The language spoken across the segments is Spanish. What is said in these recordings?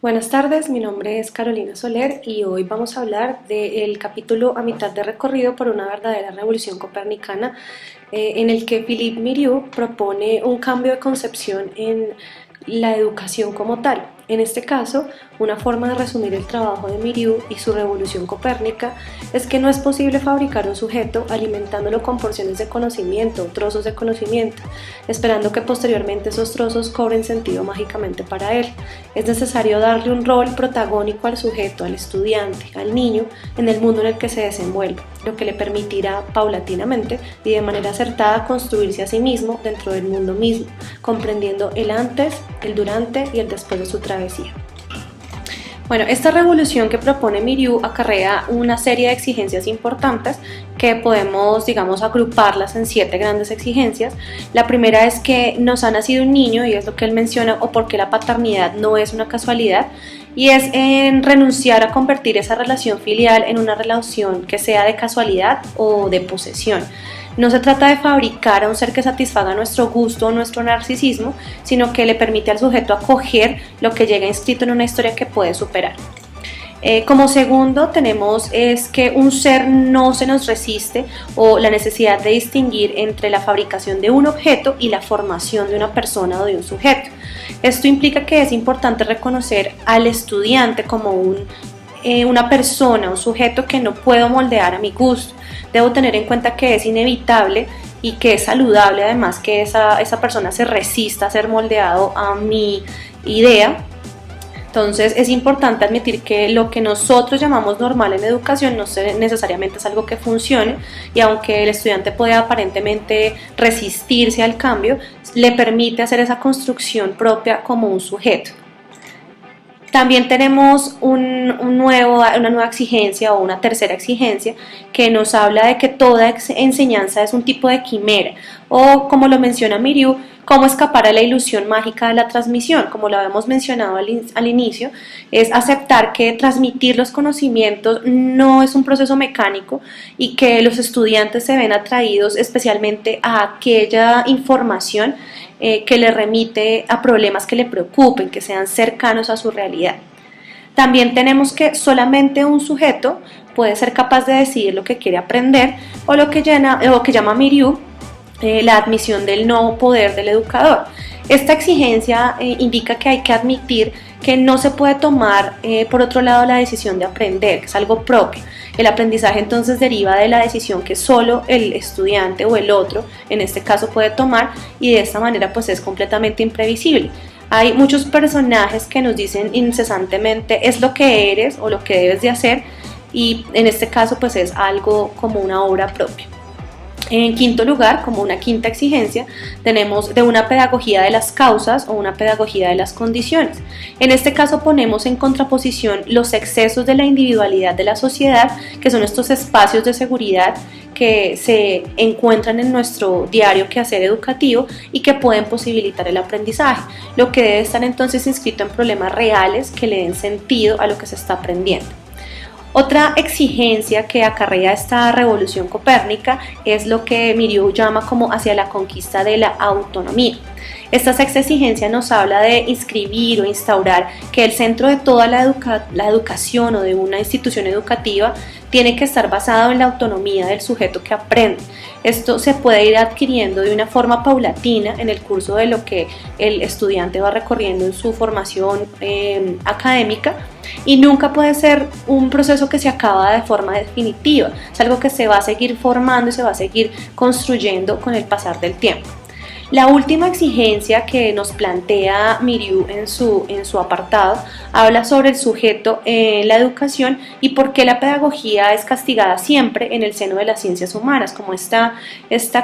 Buenas tardes, mi nombre es Carolina Soler y hoy vamos a hablar del capítulo A mitad de recorrido por una verdadera revolución copernicana, en el que Philippe Mirieu propone un cambio de concepción en la educación como tal. En este caso, una forma de resumir el trabajo de Mirieu y su revolución copérnica es que no es posible fabricar un sujeto alimentándolo con porciones de conocimiento, trozos de conocimiento, esperando que posteriormente esos trozos cobren sentido mágicamente para él. Es necesario darle un rol protagónico al sujeto, al estudiante, al niño, en el mundo en el que se desenvuelve, lo que le permitirá paulatinamente y de manera acertada construirse a sí mismo dentro del mundo mismo, comprendiendo el antes, el durante y el después de su travesía. Bueno, esta revolución que propone Mirieu acarrea una serie de exigencias importantes que podemos, digamos, agruparlas en 7 grandes exigencias. La primera es que nos ha nacido un niño, y es lo que él menciona, o porque la paternidad no es una casualidad, y es en renunciar a convertir esa relación filial en una relación que sea de casualidad o de posesión. No se trata de fabricar a un ser que satisfaga nuestro gusto o nuestro narcisismo, sino que le permite al sujeto acoger lo que llega inscrito en una historia que puede superar. Como segundo tenemos es que un ser no se nos resiste, o la necesidad de distinguir entre la fabricación de un objeto y la formación de una persona o de un sujeto. Esto implica que es importante reconocer al estudiante como una persona, un sujeto que no puedo moldear a mi gusto. Debo tener en cuenta que es inevitable y que es saludable además que esa persona se resista a ser moldeado a mi idea. Entonces es importante admitir que lo que nosotros llamamos normal en educación no necesariamente es algo que funcione, y aunque el estudiante puede aparentemente resistirse al cambio, le permite hacer esa construcción propia como un sujeto. También tenemos una nueva exigencia, o una tercera exigencia, que nos habla de que toda enseñanza es un tipo de quimera, o como lo menciona Mirieu, cómo escapar a la ilusión mágica de la transmisión. Como lo habíamos mencionado al inicio, es aceptar que transmitir los conocimientos no es un proceso mecánico, y que los estudiantes se ven atraídos especialmente a aquella información que le remite a problemas que le preocupen, que sean cercanos a su realidad. También tenemos que solamente un sujeto puede ser capaz de decidir lo que quiere aprender, o lo que llama Mirieu la admisión del no poder del educador. Esta exigencia indica que hay que admitir que no se puede tomar por otro lado la decisión de aprender, que es algo propio. El aprendizaje entonces deriva de la decisión que solo el estudiante o el otro, en este caso, puede tomar, y de esta manera pues es completamente imprevisible. Hay muchos personajes que nos dicen incesantemente es lo que eres o lo que debes de hacer, y en este caso pues es algo como una obra propia. En quinto lugar, como una quinta exigencia, tenemos de una pedagogía de las causas o una pedagogía de las condiciones. En este caso ponemos en contraposición los excesos de la individualidad de la sociedad, que son estos espacios de seguridad que se encuentran en nuestro diario quehacer educativo y que pueden posibilitar el aprendizaje, lo que debe estar entonces inscrito en problemas reales que le den sentido a lo que se está aprendiendo. Otra exigencia que acarrea esta revolución copérnica es lo que Mirieu llama como hacia la conquista de la autonomía. Esta sexta exigencia nos habla de inscribir o instaurar que el centro de toda la educación o de una institución educativa tiene que estar basado en la autonomía del sujeto que aprende. Esto se puede ir adquiriendo de una forma paulatina en el curso de lo que el estudiante va recorriendo en su formación académica, y nunca puede ser un proceso que se acaba de forma definitiva. Es algo que se va a seguir formando y se va a seguir construyendo con el pasar del tiempo. La última exigencia que nos plantea Mirieu en su apartado habla sobre el sujeto en la educación y por qué la pedagogía es castigada siempre en el seno de las ciencias humanas, como esta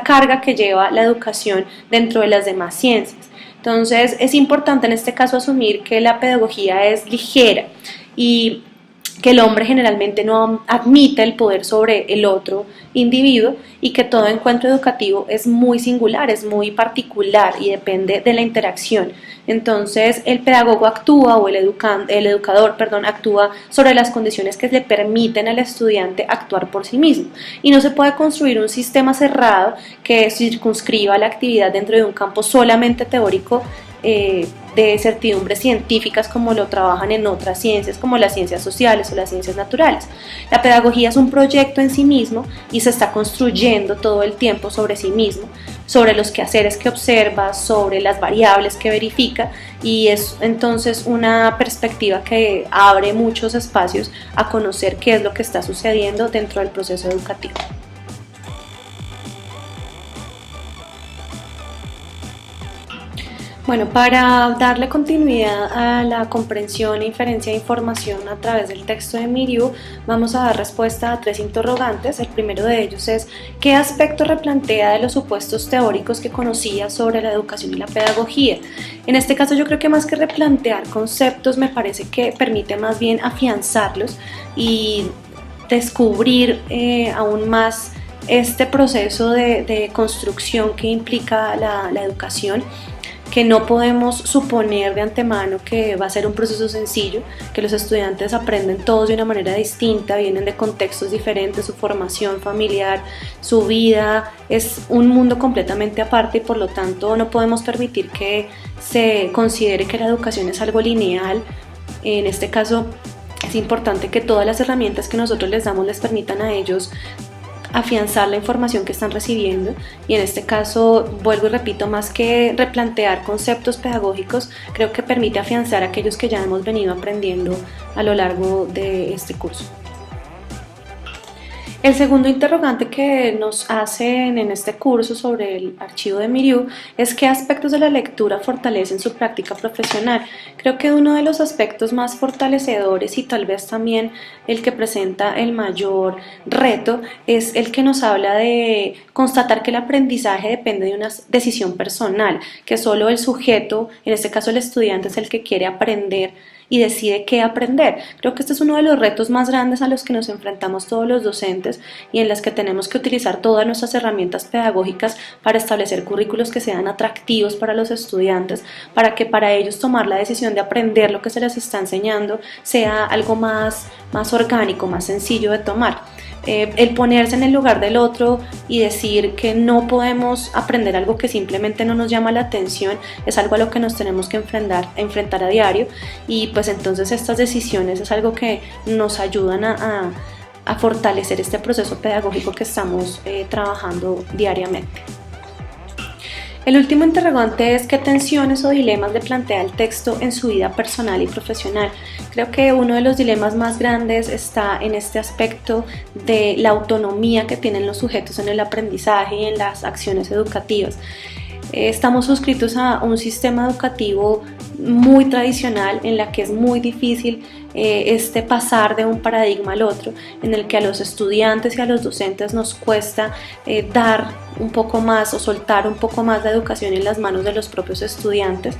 carga que lleva la educación dentro de las demás ciencias. Entonces es importante en este caso asumir que la pedagogía es ligera, y que el hombre generalmente no admite el poder sobre el otro individuo, y que todo encuentro educativo es muy singular, es muy particular y depende de la interacción. Entonces el pedagogo actúa, o el educador actúa sobre las condiciones que le permiten al estudiante actuar por sí mismo, y no se puede construir un sistema cerrado que circunscriba la actividad dentro de un campo solamente teórico de certidumbres científicas como lo trabajan en otras ciencias como las ciencias sociales o las ciencias naturales. La pedagogía es un proyecto en sí mismo y se está construyendo todo el tiempo sobre sí mismo, sobre los quehaceres que observa, sobre las variables que verifica, y es entonces una perspectiva que abre muchos espacios a conocer qué es lo que está sucediendo dentro del proceso educativo. Bueno, para darle continuidad a la comprensión e inferencia de información a través del texto de Miriu, vamos a dar respuesta a 3 interrogantes. El primero de ellos es: ¿qué aspecto replantea de los supuestos teóricos que conocía sobre la educación y la pedagogía? En este caso yo creo que más que replantear conceptos, me parece que permite más bien afianzarlos y descubrir aún más este proceso de construcción que implica la educación, que no podemos suponer de antemano que va a ser un proceso sencillo, que los estudiantes aprenden todos de una manera distinta, vienen de contextos diferentes, su formación familiar, su vida es un mundo completamente aparte, y por lo tanto no podemos permitir que se considere que la educación es algo lineal. En este caso es importante que todas las herramientas que nosotros les damos les permitan a ellos afianzar la información que están recibiendo, y en este caso, vuelvo y repito, más que replantear conceptos pedagógicos, creo que permite afianzar aquellos que ya hemos venido aprendiendo a lo largo de este curso. El segundo interrogante que nos hacen en este curso sobre el archivo de Miriu es: ¿qué aspectos de la lectura fortalecen su práctica profesional? Creo que uno de los aspectos más fortalecedores, y tal vez también el que presenta el mayor reto, es el que nos habla de constatar que el aprendizaje depende de una decisión personal, que solo el sujeto, en este caso el estudiante, es el que quiere aprender y decide qué aprender. Creo que este es uno de los retos más grandes a los que nos enfrentamos todos los docentes, y en las que tenemos que utilizar todas nuestras herramientas pedagógicas para establecer currículos que sean atractivos para los estudiantes, para que para ellos tomar la decisión de aprender lo que se les está enseñando sea algo más orgánico, más sencillo de tomar. El ponerse en el lugar del otro y decir que no podemos aprender algo que simplemente no nos llama la atención es algo a lo que nos tenemos que enfrentar a diario, y pues entonces estas decisiones es algo que nos ayudan a fortalecer este proceso pedagógico que estamos trabajando diariamente. El último interrogante es: ¿qué tensiones o dilemas le plantea el texto en su vida personal y profesional? Creo que uno de los dilemas más grandes está en este aspecto de la autonomía que tienen los sujetos en el aprendizaje y en las acciones educativas. Estamos suscritos a un sistema educativo muy tradicional, en la que es muy difícil pasar de un paradigma al otro, en el que a los estudiantes y a los docentes nos cuesta dar un poco más o soltar un poco más la educación en las manos de los propios estudiantes.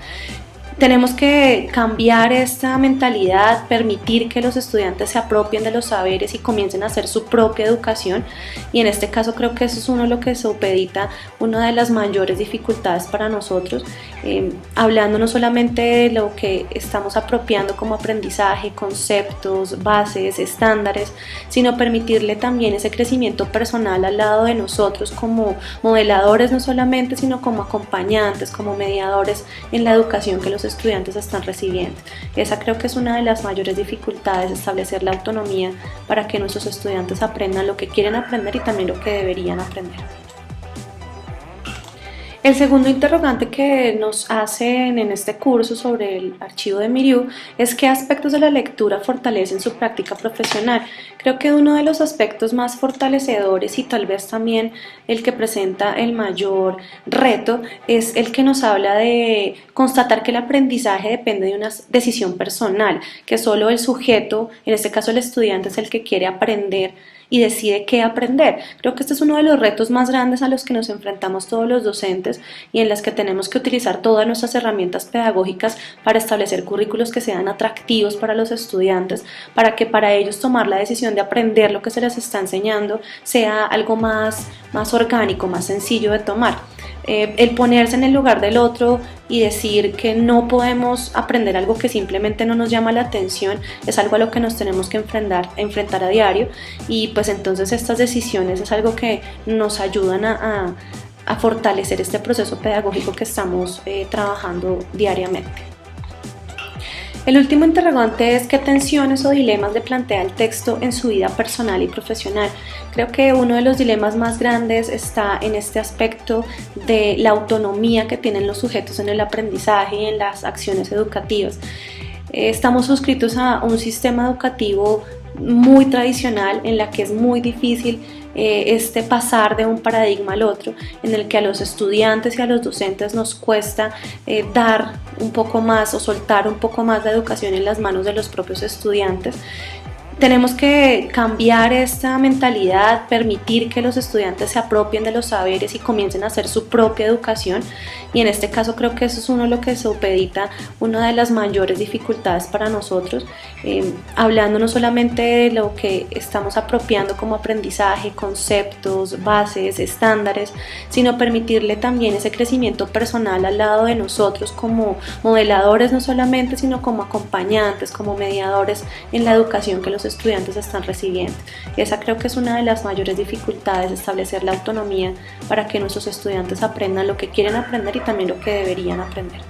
Tenemos que cambiar esta mentalidad, permitir que los estudiantes se apropien de los saberes y comiencen a hacer su propia educación, y en este caso creo que eso es lo que supedita una de las mayores dificultades para nosotros, hablando no solamente de lo que estamos apropiando como aprendizaje, conceptos, bases, estándares, sino permitirle también ese crecimiento personal al lado de nosotros como modeladores, no solamente, sino como acompañantes, como mediadores en la educación que los estudiantes están recibiendo. Esa creo que es una de las mayores dificultades, establecer la autonomía para que nuestros estudiantes aprendan lo que quieren aprender y también lo que deberían aprender. El segundo interrogante que nos hacen en este curso sobre el archivo de Miriu es: ¿qué aspectos de la lectura fortalecen su práctica profesional? Creo que uno de los aspectos más fortalecedores, y tal vez también el que presenta el mayor reto, es el que nos habla de constatar que el aprendizaje depende de una decisión personal, que solo el sujeto, en este caso el estudiante, es el que quiere aprender y decide qué aprender. Creo que este es uno de los retos más grandes a los que nos enfrentamos todos los docentes, y en las que tenemos que utilizar todas nuestras herramientas pedagógicas para establecer currículos que sean atractivos para los estudiantes, para que para ellos tomar la decisión de aprender lo que se les está enseñando sea algo más orgánico, más sencillo de tomar. El ponerse en el lugar del otro y decir que no podemos aprender algo que simplemente no nos llama la atención es algo a lo que nos tenemos que enfrentar a diario, y pues entonces estas decisiones es algo que nos ayudan a fortalecer este proceso pedagógico que estamos trabajando diariamente. El último interrogante es qué tensiones o dilemas le plantea el texto en su vida personal y profesional. Creo que uno de los dilemas más grandes está en este aspecto de la autonomía que tienen los sujetos en el aprendizaje y en las acciones educativas. Estamos suscritos a un sistema educativo muy tradicional en la que es muy difícil pasar de un paradigma al otro, en el que a los estudiantes y a los docentes nos cuesta dar un poco más o soltar un poco más la educación en las manos de los propios estudiantes. Tenemos que cambiar esta mentalidad, permitir que los estudiantes se apropien de los saberes y comiencen a hacer su propia educación, y en este caso creo que eso es uno de lo que supedita una de las mayores dificultades para nosotros, hablando no solamente de lo que estamos apropiando como aprendizaje, conceptos, bases, estándares, sino permitirle también ese crecimiento personal al lado de nosotros como modeladores no solamente, sino como acompañantes, como mediadores en la educación que los estudiantes están recibiendo. Esa creo que es una de las mayores dificultades, establecer la autonomía para que nuestros estudiantes aprendan lo que quieren aprender y también lo que deberían aprender.